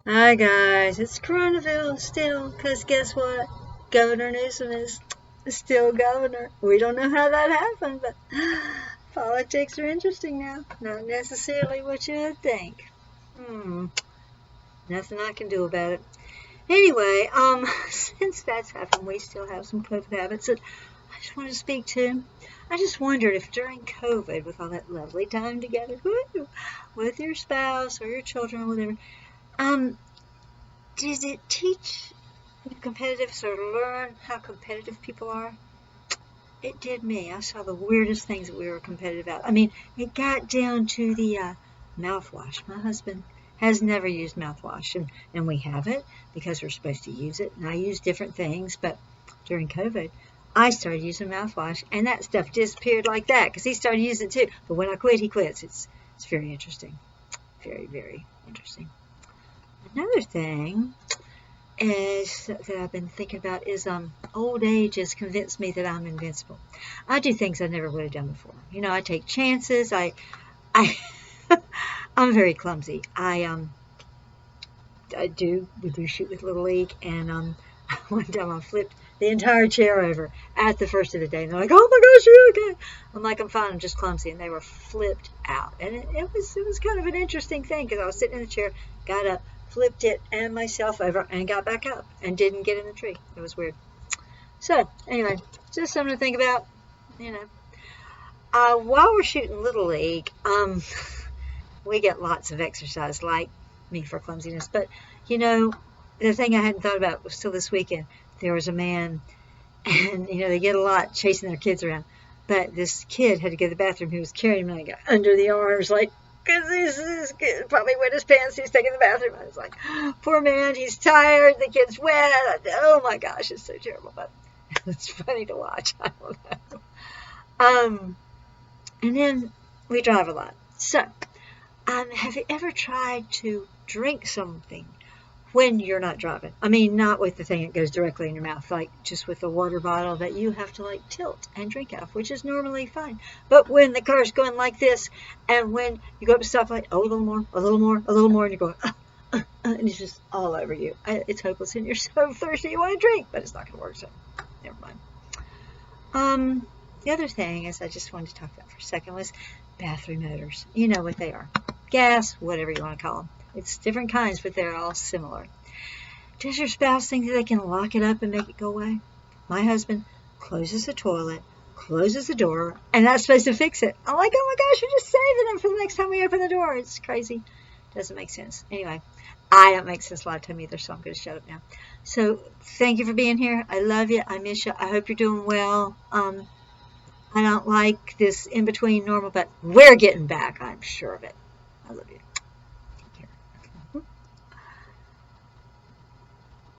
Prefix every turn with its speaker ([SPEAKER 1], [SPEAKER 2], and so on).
[SPEAKER 1] Hi guys, it's Coronaville still, because guess what? Governor Newsom is still governor. We don't know how that happened, but politics are interesting now. Not necessarily what you would think. Hmm, nothing I can do about it. Anyway, since that's happened, we still have some COVID habits that I just want to speak to. I just wondered if during COVID, with all that lovely time together, with your spouse or your children or whatever, um, did it teach competitive, sort of learn how competitive people are? It did me. I saw the weirdest things that we were competitive about. I mean, it got down to the mouthwash. My husband has never used mouthwash, and we have it because we're supposed to use it. And I use different things, but during COVID, I started using mouthwash, and that stuff disappeared like that because he started using it too. But when I quit, he quits. It's very interesting, very very interesting. Another thing is that I've been thinking about is old age has convinced me that I'm invincible. I do things I never would have done before. You know, I take chances. I I'm very clumsy. We do shoot with Little League, and one time I flipped the entire chair over at the first of the day. And they're like, "Oh my gosh, you're okay." I'm like, "I'm fine. I'm just clumsy," and they were flipped out. And it was kind of an interesting thing because I was sitting in the chair, got up, flipped it and myself over, and got back up and didn't get in the tree. It was weird. So anyway, just something to think about. You know, while we're shooting Little League, we get lots of exercise, like me for clumsiness. But you know, the thing I hadn't thought about was still this weekend. There was a man, and they get a lot chasing their kids around. But this kid had to go to the bathroom. He was carrying him like under the arms, like because this kid probably wet his pants. He's taking the bathroom. I was like, poor man, he's tired. The kid's wet. Oh my gosh, it's so terrible. But it's funny to watch. I don't know. And then we drive a lot. So, have you ever tried to drink something when you're not driving? I mean, not with the thing that goes directly in your mouth, like just with the water bottle that you have to like tilt and drink out of, which is normally fine. But when the car's going like this, and when you go up to stop light, oh, a little more, a little more, a little more, and you're going, and it's just all over you. It's hopeless, and you're so thirsty you want to drink, but it's not going to work. So, never mind. The other thing is I just wanted to talk about for a second was bathroom odors. You know what they are. Gas, whatever you want to call them. It's different kinds, but they're all similar. Does your spouse think that they can lock it up and make it go away? My husband closes the toilet, closes the door, and that's supposed to fix it. I'm like, oh my gosh, you're just saving them for the next time we open the door. It's crazy. Doesn't make sense. Anyway, I don't make sense a lot of time either, so I'm going to shut up now. So thank you for being here. I love you. I miss you. I hope you're doing well. I don't like this in between normal, but we're getting back. I'm sure of it. I love you.